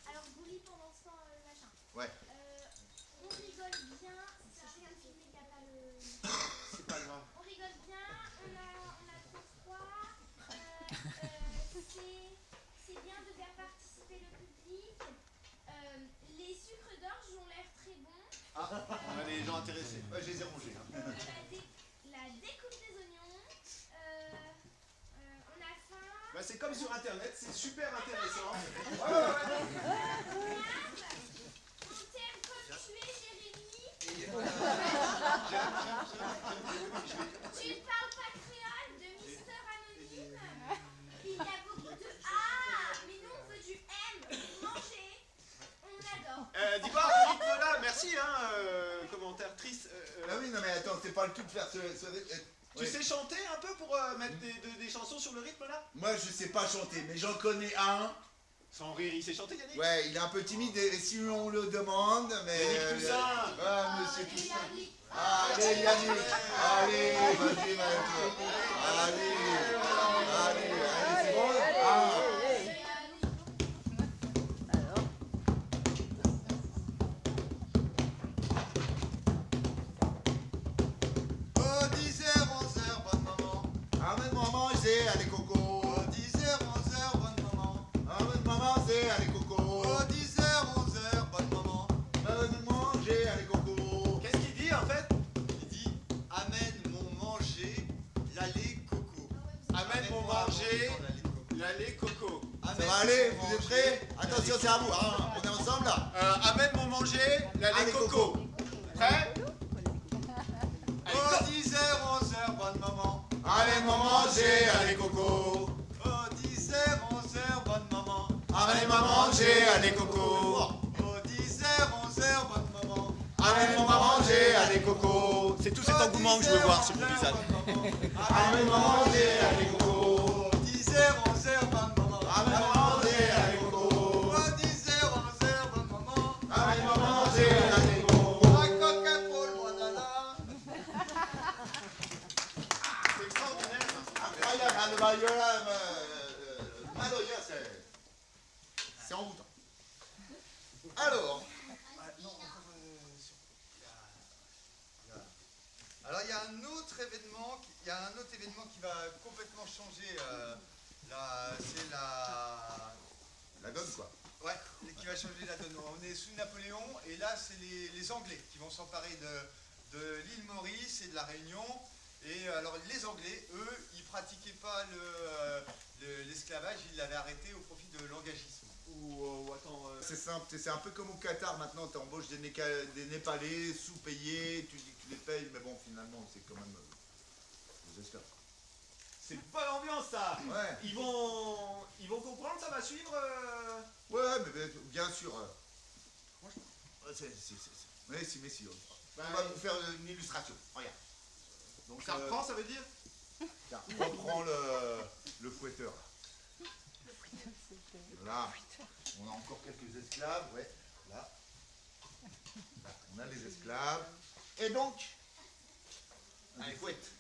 Alors, je vous lis pendant ce temps, machin. Ouais. On rigole bien. Ça rien de filmer, il n'y a pas le. C'est pas grave. On rigole bien, on a trop froid. C'est bien de faire participer le public. Les sucres d'orge ont l'air très bons. Ah, on a des gens intéressés. Ouais, je les ai rongés. Hein. La découpe des oignons. On a faim. Bah, c'est comme sur internet, c'est super intéressant. On t'aime comme tu es, Jérémy. Tu ne parles pas créole de Mister Anonyme. Il y a beaucoup de A, mais nous on veut du M. Manger. On adore. Dis-moi, Nicolas, merci, hein, commentaire triste. Ah oui, non mais attends, c'est pas le tout de faire ce... Tu sais chanter un peu pour mettre des chansons sur le rythme là? Moi, je sais pas chanter, mais j'en connais un. Sans rire, il sait chanter, Yannick? Ouais, il est un peu timide et si on le demande, mais... Yannick Toussaint. Ah, monsieur Toussaint. Allez, Yannick. Allez, vas-y, Maître. Allez, c'est bon? Oh, 10h, 11h, bonne maman. Amène-moi manger, allez, coco. Oh, 10h, 11h, bonne maman. Amène-moi manger, allez, coco. Oh, 10h, 11h, bonne maman. Amène-moi manger, allez, coco. Qu'est-ce qu'il dit en fait? Il dit amène mon manger l'allée coco. Amène mon manger l'allée coco. Ça va aller, vous êtes prêts? Attention, c'est à vous, hein. On est ensemble là. Amène mon manger l'allée coco. Prêt? Oh, 10h, 11h, bonne maman. Amène-moi manger, allez, coco. Oh, 10h, 11h, bonne maman. Amène-moi manger, allez, coco. Oh, 10h, 11h, bonne maman. Amène-moi manger, allez, coco. C'est tout cet engouement que je veux voir sur mon visage. Amène-moi manger, allez, coco. Oh, 10h, 11h, bonne maman. Amène-moi manger, allez, coco. Oh, 10h, 11h, bonne maman. Amène-moi manger, allez, coco. Un coquin pour le banana. C'est extraordinaire. Incroyable, hein, le Maloya, c'est envoûtant. Alors, Alors il y a un autre événement, qui va complètement changer. C'est la donne quoi. Ouais, qui va changer la donne. On est sous Napoléon et là c'est les Anglais qui vont s'emparer de l'île Maurice et de la Réunion. Et alors les Anglais, eux, ils pratiquaient pas l'esclavage, ils l'avaient arrêté au profit de l'engagisme. Attends. C'est simple, c'est un peu comme au Qatar maintenant, tu embauches des Népalais sous-payés, tu dis que tu les payes, mais bon finalement c'est quand même des esclaves. C'est pas l'ambiance ça. Ouais. Ils vont comprendre, ça va suivre. Ouais, mais bien sûr. Franchement, mais si, on va vous faire une illustration, regarde. Donc ça reprend, ça veut dire? Tiens, reprends le fouetteur. Là, on a encore quelques esclaves, ouais, là. Là, on a les esclaves. Et donc, allez, fouette.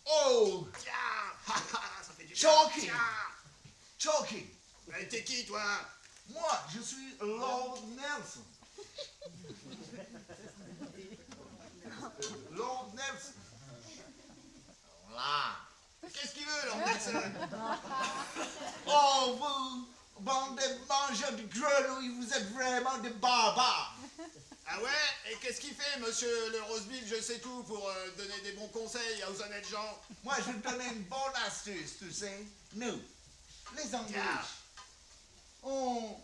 Oh! Ça fait du Choking! Choking! T'es qui, toi? Moi, je suis Lord Nelson. Lord Nelson. Là. Qu'est-ce qu'il veut, Lord Nelson? Oh, vous, bande de mangeurs de grenouilles, vous êtes vraiment des barbares. Ah ouais? Et qu'est-ce qu'il fait, monsieur le Rosebif, je sais tout, pour donner des bons conseils aux honnêtes gens? Moi, je vais te donner une bonne astuce, tu sais. Nous, les Anglais, on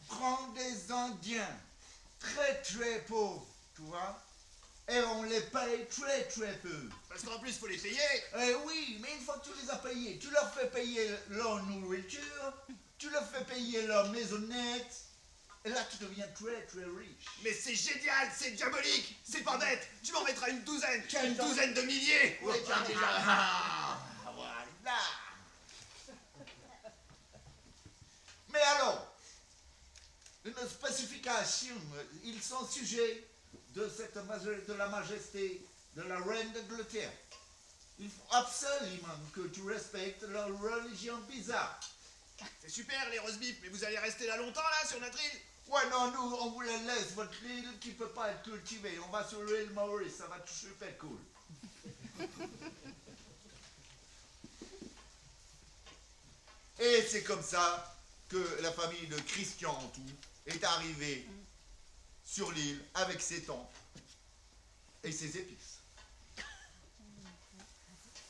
prend des Indiens très très pauvres, tu vois, et on les paye très très peu. Parce qu'en plus, il faut les payer. Eh oui, mais une fois que tu les as payés, tu leur fais payer leur nourriture, tu leur fais payer leur maisonnette, et là tu deviens très très riche. Mais c'est génial, c'est diabolique, c'est pas bête. Tu m'en mettras une douzaine, Quel une douzaine de milliers. Oui, tiens, déjà. Ah, voilà. Mais alors, une spécification. Ils sont sujets de la majesté de la reine d'Angleterre. Il faut absolument que tu respectes leur religion bizarre. C'est super les roast beef, mais vous allez rester là longtemps là sur notre île? Ouais, non, nous, on vous la laisse, votre île qui peut pas être cultivée. On va sur l'île Maurice, ça va être super cool. Et c'est comme ça que la famille de Christian Antou est arrivée sur l'île avec ses tentes et ses épices.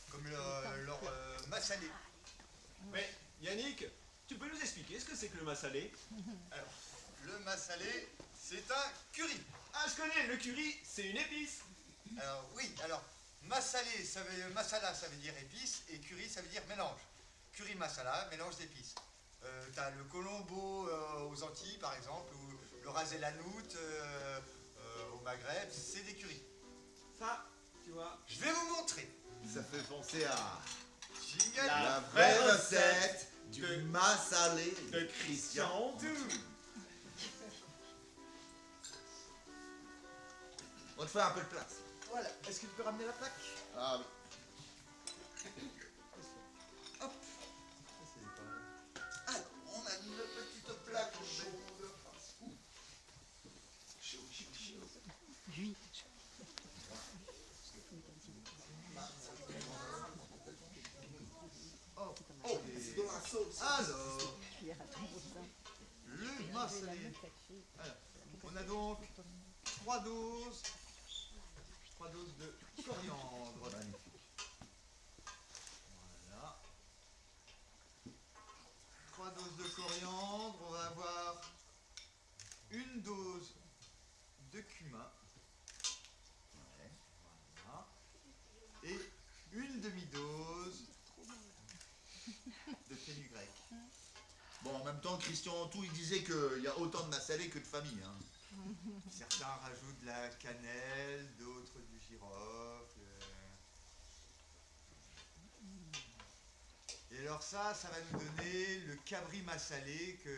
Comme leur massalé. Mais Yannick, tu peux nous expliquer ce que c'est que le massalé? Alors, le massalé, c'est un curry. Ah, je connais, le curry, c'est une épice. Alors oui, alors masala ça veut dire épice et curry ça veut dire mélange. Curry masala, mélange d'épices. T'as le colombo aux Antilles par exemple, ou le ras el hanout au Maghreb, c'est des currys. Ça, tu vois. Je vais vous montrer. Ça fait penser à Jingle. la vraie recette du massalé de Christian Antou. On te fait un peu de place. Voilà, est-ce que tu peux ramener la plaque? Ah oui. Hop. Alors, on a une petite plaque chaude. Ouh. Chaud, chaud, chaud. Lui. Oh, C'est de la sauce. alors, le massalé. Alors, on a donc 3 doses de coriandre. Magnifique. Voilà. 3 doses de coriandre. On va avoir une dose de cumin. Voilà. Et une demi-dose de fenugrec. Bon, en même temps, Christian Antou, il disait qu'il y a autant de massalé que de famille. Hein. Certains rajoutent de la cannelle, d'autres du girofle. Et alors ça va nous donner le cabri massalé que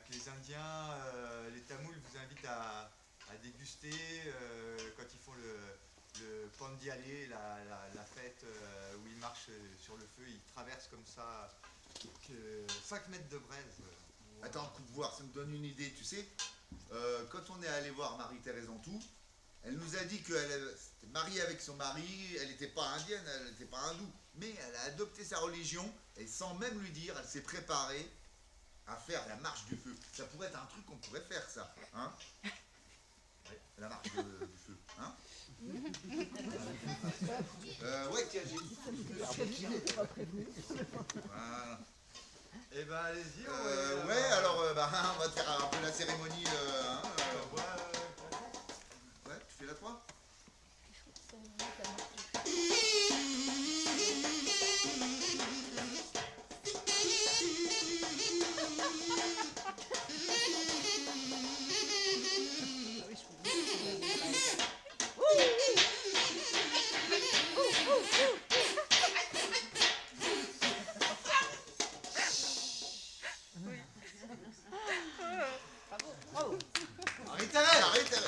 les Indiens, les Tamouls vous invitent à déguster quand ils font le Pandialé, la fête où ils marchent sur le feu, ils traversent comme ça 5 mètres de braise. Attends, coup de voir, ça me donne une idée, tu sais. Quand on est allé voir Marie-Thérèse Antou, elle nous a dit qu'elle était mariée avec son mari, elle n'était pas indienne, elle n'était pas hindoue, mais elle a adopté sa religion et sans même lui dire, elle s'est préparée à faire la marche du feu. Ça pourrait être un truc qu'on pourrait faire, ça, hein? Ouais, la marche du feu, hein? Ouais, tiens, j'ai dit. Voilà. Eh ben allez-y, ouais, alors on va te faire un peu la cérémonie. Ouais, tu fais la 3? Marie-Thérèse.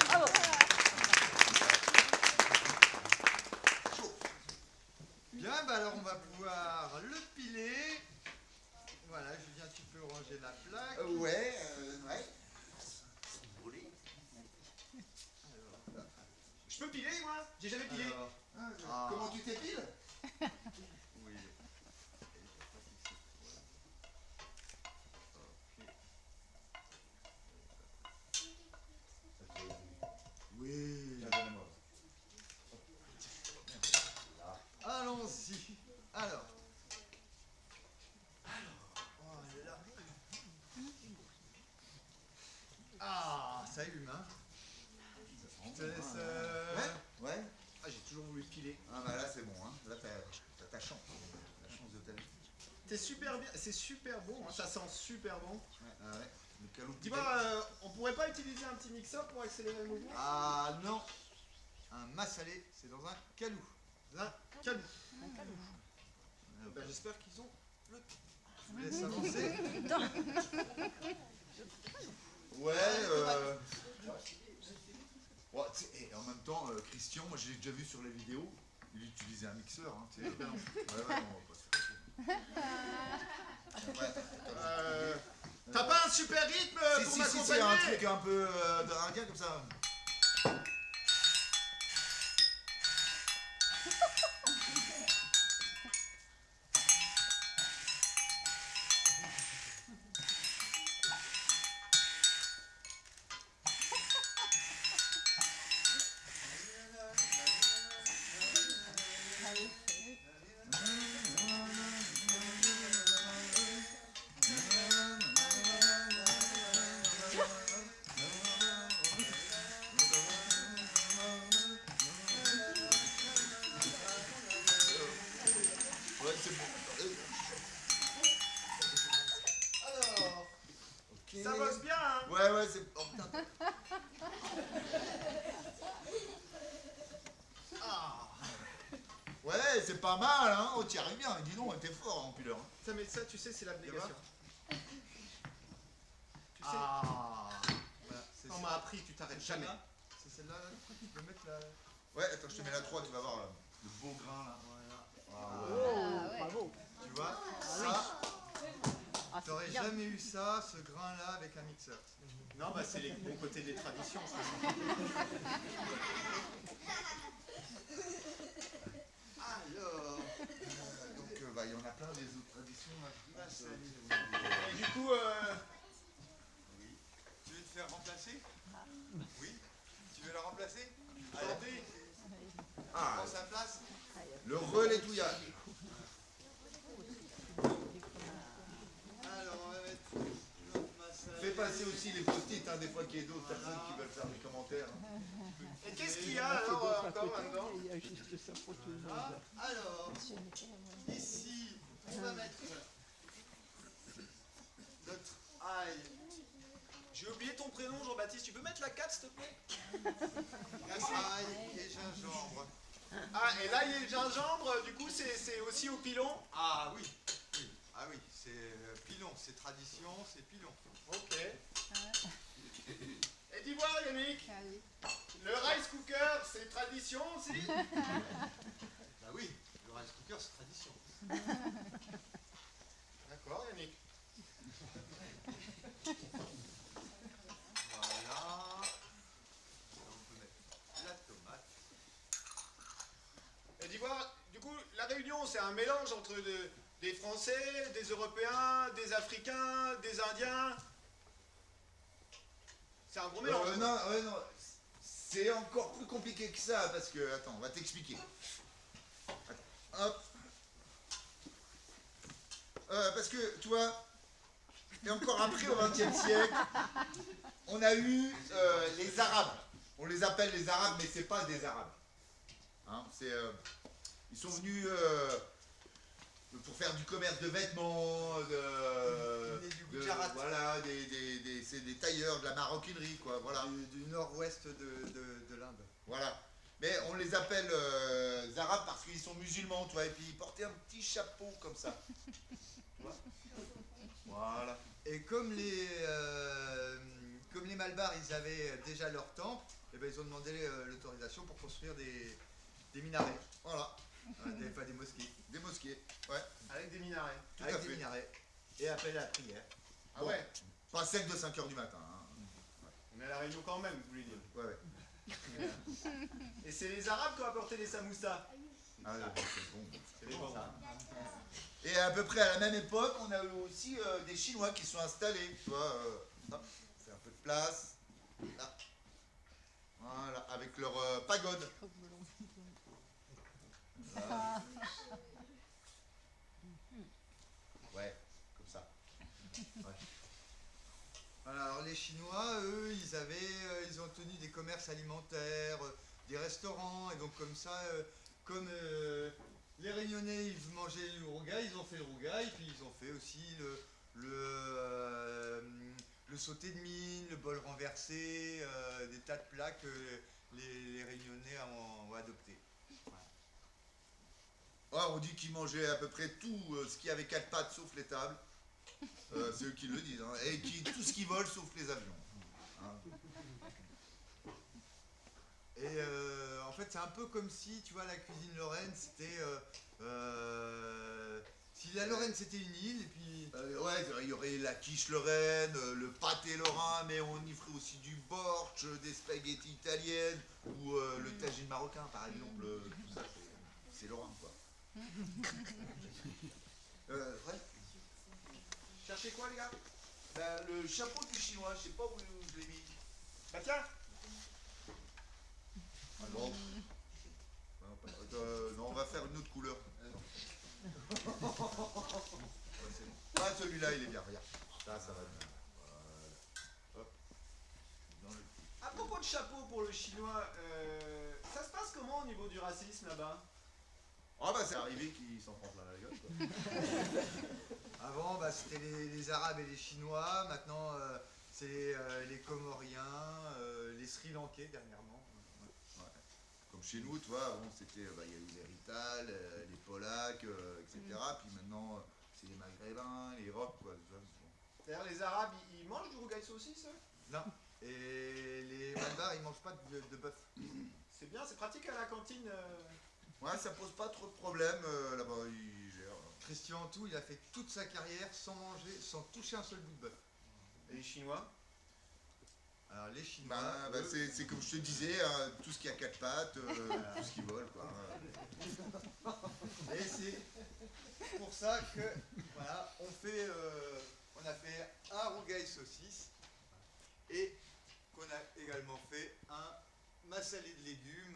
Bien, bah alors on va pouvoir le piler. Voilà, je viens un petit peu ranger la plaque. Ouais. Je peux piler, moi? J'ai jamais pilé. Alors, Comment tu t'épiles? oui. Oui. Allons-y. Alors. Voilà. Ah, ça hume, hein. Je te laisse. Ouais. Ah, j'ai toujours voulu piler. Ah bah là c'est bon, hein. Là t'as ta chance. La chance de ta vie. C'est super bien, c'est super bon, hein. Ça sent super bon. Ouais. Le calou pilé. Dis-moi, on pourrait pas utiliser un petit mixeur pour accélérer le mouvement? Ah non. Un massalé, c'est dans un calou. Un calou. Ben, j'espère qu'ils ont le. Je vous laisse avancer. Ouais, ouais, et en même temps, Christian, moi je l'ai déjà vu sur les vidéos, il utilisait un mixeur. Hein, ouais, ouais, non, on va pas se faire chier. Ouais, T'as pas un super rythme pour si, m'accompagner? c'est un truc un peu indien comme ça. Ouais, c'est bon. Alors, Ok. ça bosse bien, hein? Ouais, ouais, c'est. Oh putain. Ah. Ouais, c'est pas mal, hein. Oh, t'y arrives bien. Dis donc, t'es fort, Ampuleur. Ça, mais ça, tu sais, c'est l'abnégation. Tu sais, Ah. Voilà, c'est on m'a appris, tu t'arrêtes jamais. C'est celle-là, là. Tu peux mettre la... Ouais, attends, je te mets la 3, tu vas voir le beau grain là. Voilà. Ah, ouais. Bravo. Tu vois, Ah, c'est t'aurais bien. jamais eu ça, ce grain-là, avec un mixeur. Non, bah c'est les bons côtés des traditions, ça. Alors. Donc, bah, il y en a plein des autres traditions là. Et du coup, Oui. Tu veux te faire remplacer? Oui. Tu veux la remplacer? attendez, Ah, Prends sa place. le relétouillage. Alors, on va mettre notre massage. Fais passer aussi les post-it, hein, des fois qu'il y a d'autres personnes qui veulent faire des commentaires. et qu'est-ce qu'il y a alors encore là-dedans? Il y a juste ça pour tout le monde. Alors, ici, on va mettre notre ail. J'ai oublié ton prénom, Jean-Baptiste. Tu peux mettre la 4, s'il te plaît? Ail et gingembre. Ah, et là, il y a le gingembre, du coup, c'est aussi au pilon. Ah oui, oui. Ah oui, c'est pilon, c'est tradition, c'est pilon. Ok. Et d'ivoire, Yannick, Ah oui. le rice cooker, c'est tradition aussi? Bah oui, le rice cooker, c'est tradition. D'accord, Yannick. Voilà. On peut mettre la tomate. Et d'ivoire, du coup, la Réunion, c'est un mélange entre des Français, des Européens, des Africains, des Indiens. C'est un gros mélange. Non, ouais, non. C'est encore plus compliqué que ça parce que. Attends, on va t'expliquer. Attends, hop. Parce que, tu vois, et encore après au XXe siècle, on a eu les Arabes. On les appelle les Arabes, mais c'est pas des Arabes. Hein, ils sont venus pour faire du commerce de vêtements, Du Gujarat. voilà, c'est des tailleurs, de la maroquinerie, quoi. Voilà. Du nord-ouest de l'Inde. Voilà. Mais on les appelle Arabes parce qu'ils sont musulmans, tu vois, et puis ils portaient un petit chapeau comme ça. Tu vois? Voilà. Et comme les Malbars, ils avaient déjà leur temple, et ben ils ont demandé l'autorisation pour construire des minarets. Voilà. Des mosquées. Des mosquées. Ouais. Avec des minarets. Tout Avec à des fait. minarets. Et après la prière. Ah Bon. ouais. Pas celle de 5h du matin. Hein. On est à la Réunion quand même, vous voulez dire. Ouais, ouais. Et c'est les Arabes qui ont apporté les samoussas. Ah, c'est bon. C'est les bons. Et à peu près à la même époque, on a eu aussi des Chinois qui sont installés. Tu vois, hop, c'est un peu de place. Là. Voilà, avec leur pagode. Voilà. Ouais, comme ça. Ouais. Voilà, alors les Chinois, eux, ils ont tenu des commerces alimentaires, des restaurants, et donc comme ça, comme les Réunionnais, ils mangeaient le rougail, ils ont fait le rougail, puis ils ont fait aussi le sauté de mine, le bol renversé, des tas de plats que les Réunionnais ont adoptés. Ouais, on dit qu'ils mangeaient à peu près tout ce qui avait 4 pattes sauf les tables. C'est eux qui le disent, hein. Et tout ce qui vole sauf les avions. Hein. Et en fait, c'est un peu comme si, tu vois, la cuisine lorraine, c'était... si la Lorraine, c'était une île, et puis... Ouais, il y aurait la quiche lorraine, le pâté lorrain, mais on y ferait aussi du bortsch, des spaghettis italiennes, ou le tagine marocain, par exemple. Tout ça, c'est lorrain, quoi. Ouais. Cherchez quoi, les gars? Ben, le chapeau du chinois, je sais pas où je l'ai mis. Bah tiens. Ah non. Non, on va faire une autre couleur. Ah, celui-là, il est bien, regarde. Ça va bien. Voilà. Hop. À propos de chapeau pour le chinois, ça se passe comment au niveau du racisme là-bas? Ah bah c'est arrivé qu'il s'en prend plein la gueule, quoi. Avant, bah, c'était les Arabes et les Chinois. Maintenant, c'est les Comoriens, les Sri Lankais dernièrement. Ouais. Comme chez nous, tu vois, avant c'était, il y a eu les Rital, les Polacs, etc. Puis maintenant, c'est les Maghrébins, les Rocs, quoi. C'est-à-dire les Arabes, ils mangent du rougail saucisse, eux? Non. Et les Malbars, ils mangent pas de bœuf. C'est bien, c'est pratique à la cantine. Ouais, ça pose pas trop de problèmes là-bas, ils gèrent. Christian Antou, il a fait toute sa carrière sans manger, sans toucher un seul bout de bœuf. Et les Chinois? Alors les Chinois... Bah, c'est comme je te disais, hein, tout ce qui a quatre pattes, tout ce qui vole, quoi. Et c'est pour ça que, voilà, on a fait un rougail saucisse et qu'on a également fait un massalé de légumes,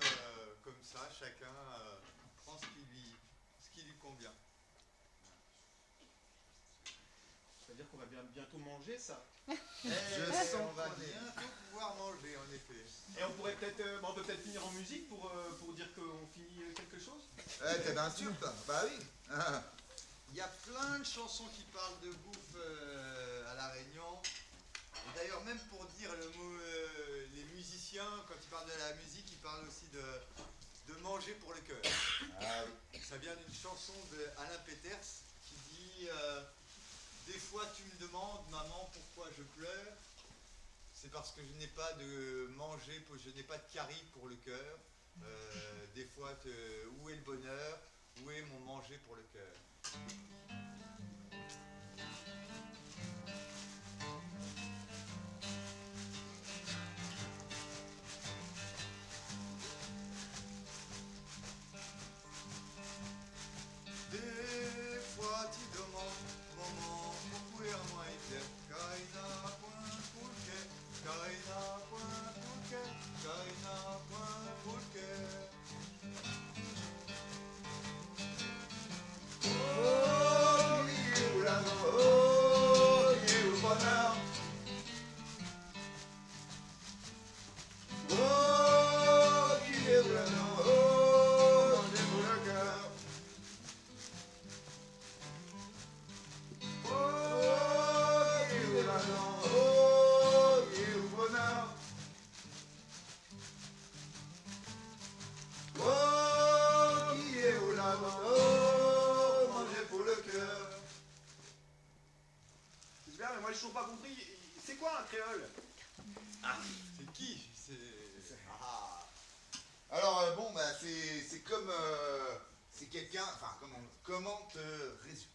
comme ça, chacun prend ce qui lui convient. C'est-à-dire qu'on va bientôt manger ça. On va bientôt pouvoir manger, en effet. Et on pourrait peut-être, on peut peut-être finir en musique pour dire qu'on finit quelque chose. T'es bien sûr, toi. Bah oui. Il y a plein de chansons qui parlent de bouffe à La Réunion. Et d'ailleurs, même pour dire le mot, les musiciens, quand ils parlent de la musique, ils parlent aussi de manger pour le cœur. Ah oui. Ça vient d'une chanson d'Alain Peters qui dit des fois tu me demandes, maman, pourquoi je pleure? C'est parce que je n'ai pas de manger, je n'ai pas de carie pour le cœur. Des fois, où est le bonheur? Où est mon manger pour le cœur? Des fois tu demandes, maman, pourquoi moi il dit Kaina point pulque, Kaina point pulque, Kaina point pulque. Oh, you la oh, you bonheur. Oh, qui est vraiment, oh, manger pour le cœur. Oh, qui est vraiment, oh, qui est au bonheur. Oh, qui est au lavant, oh, manger pour le cœur. C'est super, mais moi j'ai toujours pas compris. C'est quoi un créole? C'est qui? Alors bon, bah c'est comme c'est quelqu'un. Enfin, comment te résumer?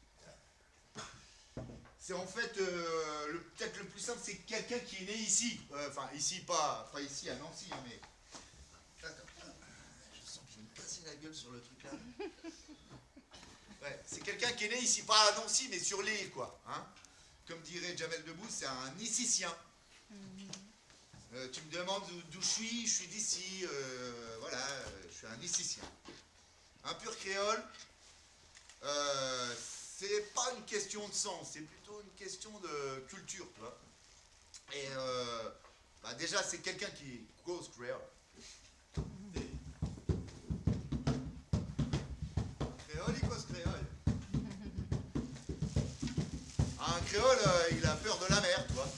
C'est en fait peut-être le plus simple, c'est quelqu'un qui est né ici. Enfin ici, pas ici à Nancy, hein, mais. Attends, je sens que je vais me casser la gueule sur le truc là. Ouais, c'est quelqu'un qui est né ici, pas à Nancy, mais sur l'île, quoi. Hein, comme dirait Jamel Debbouze, c'est un Nicicien. Tu me demandes d'où je suis d'ici, voilà, je suis un Nicicien. Un pur créole, c'est pas une question de sens, c'est plutôt une question de culture, tu vois. Et bah déjà, c'est quelqu'un qui cause créole. Créole, il cause créole. Un créole, il a peur de la mer, tu vois.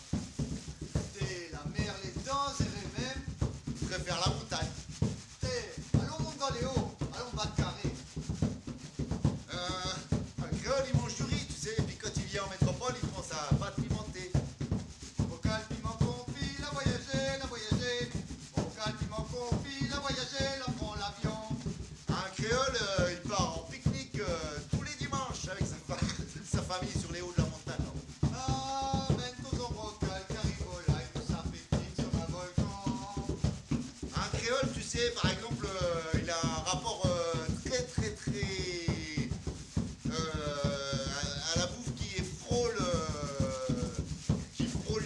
C'est la mer, les dents et les mêmes. Il préfère la montagne. Allons monte dans les hauts, allons battre carré. Un créole, il mange du riz, tu sais, et puis quand il vient en métropole, il commence voyez, par exemple, il a un rapport très à la bouffe qui frôle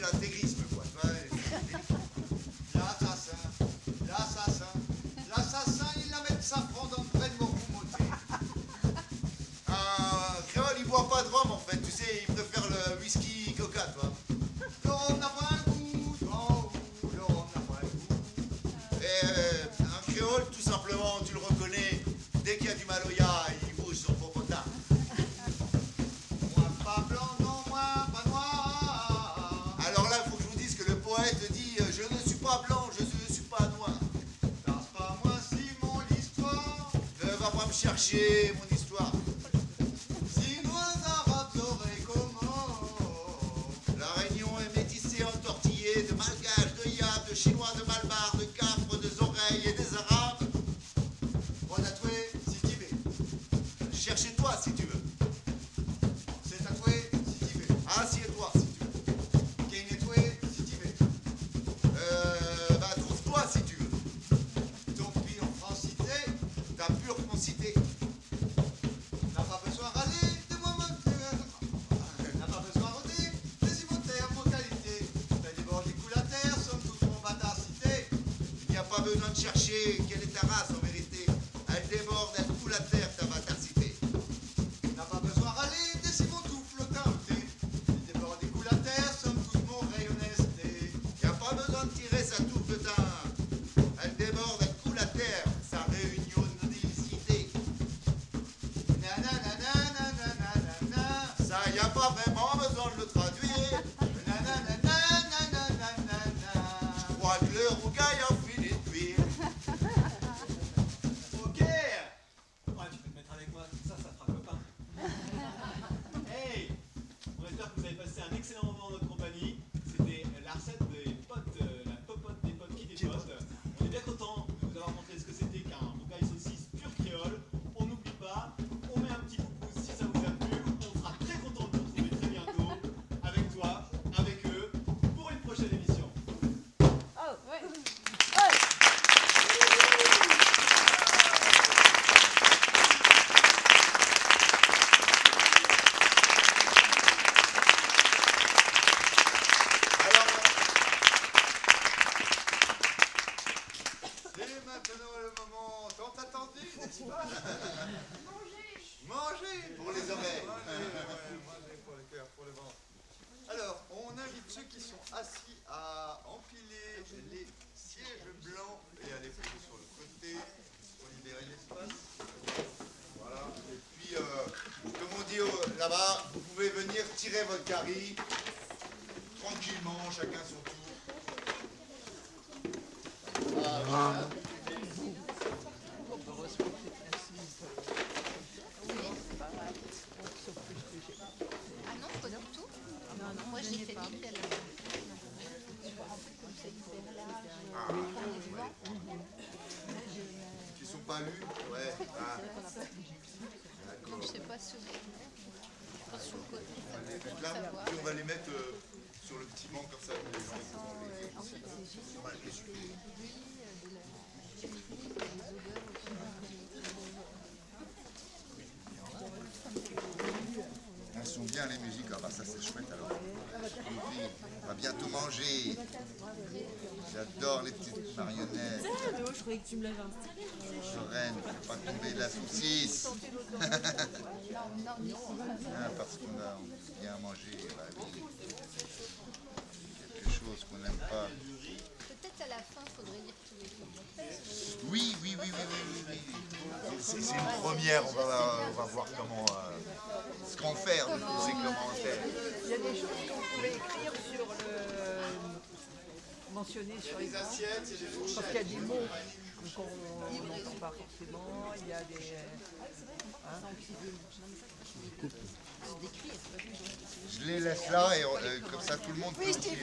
l'intégrisme, quoi. L'assassin, il a même safran dans le près de mon moté. Un créole, il boit pas de rhum, en fait, tu sais, il préfère le whisky coca, toi. L'on n'a pas un goût, l'on n'a pas un goût. Et un créole, tout simplement, tu le reconnais, dès qu'il y a du maloya, il bouge son popotin. Moi pas blanc, non, moi pas noir. Alors là, il faut que je vous dise que le poète dit je ne suis pas blanc, je ne suis pas noir. Passe pas moi si mon histoire. Ne va pas me chercher mon histoire. Si nous arabes auraient comment. La Réunion est métissée, entortillée de malgaches, de yabs, de chinois, de malbars, de capres, de oreilles et des arabes. On a tué si tu veux. Cherchez-toi si tu veux. C'est tatoué si tu veux. Assieds-toi si tu veux. Qui est nettoyé si tu veux. Bah trouve-toi si tu veux. Ton pire francité. Ta pure concité. N'a pas besoin râler de moi n'a pas besoin rôder des cimentaires, vos qualités. T'as des bords, des coups la terre, somme toute mon bâtard cité. Il n'y a pas besoin de chercher quelle est ta race en vérité. Elle déborde, elle coule à terre, ta bâtardité. N'a pas besoin râler des ciments tout flottants ôtés. Des bords, des coups la terre, somme toute mon rayonnesté. Il n'y a pas besoin de tirer sa touffe de teint. Elle déborde, elle coule à terre, sa réunion de délicité. Nananananananana. Ça, il n'y a pas vraiment besoin de le traduire. Nananananananana. Je crois que le rougail a fini de cuire. Ok. Ouais, tu peux te mettre avec moi, ça fera copain. Hey, on espère que vous avez passé un excellent moment en notre compagnie. C'était la recette des potes, la popote des potes qui des potes. On est bien content de vous avoir montré ce que c'était qu'un rougail saucisse pur créole. On n'oublie pas, on met un petit coucou si ça vous a plu. On sera très content de vous retrouver très bientôt avec toi, avec eux, pour une prochaine émission. Oh, ouais. Alors, C'est maintenant le moment tant attendu, n'est-ce pas? Manger pour les oreilles. Manger pour le cœur, pour le ventre. Alors, on invite ceux qui sont assis à empiler les sièges blancs et à les poser sur le côté pour libérer l'espace. Voilà. Et puis, comme on dit là-bas, vous pouvez venir tirer votre carie tranquillement, chacun son tour. Ah non, pas du tout. Moi, j'ai fait nickel. Qui sont pas lus, ouais. Ah. Donc, je sais pas sur le côté. On va les mettre là, puis on va les mettre sur le petit banc comme ça. Les gens pourront les on va les essuyer. Elles sont bien les musiques, ah bah ça c'est chouette alors. On va bientôt manger. J'adore les petites marionnettes. Je croyais que tu me l'avais installé. Lorraine, faut pas tomber de la saucisse. Ah, parce qu'on a bien mangé. Quelque chose qu'on n'aime pas. Peut-être à la fin, il faudrait dire tous les jours. Oui. C'est une première, on va voir comment ce qu'on fait, c'est comment faire. Il y a des choses qu'on pouvait écrire sur le. Mentionner sur les Assiettes, il y a des fourchettes. Parce qu'il y a des mots qu'on n'entend pas forcément. Il y a des. Je les laisse là et comme ça tout le monde peut aussi.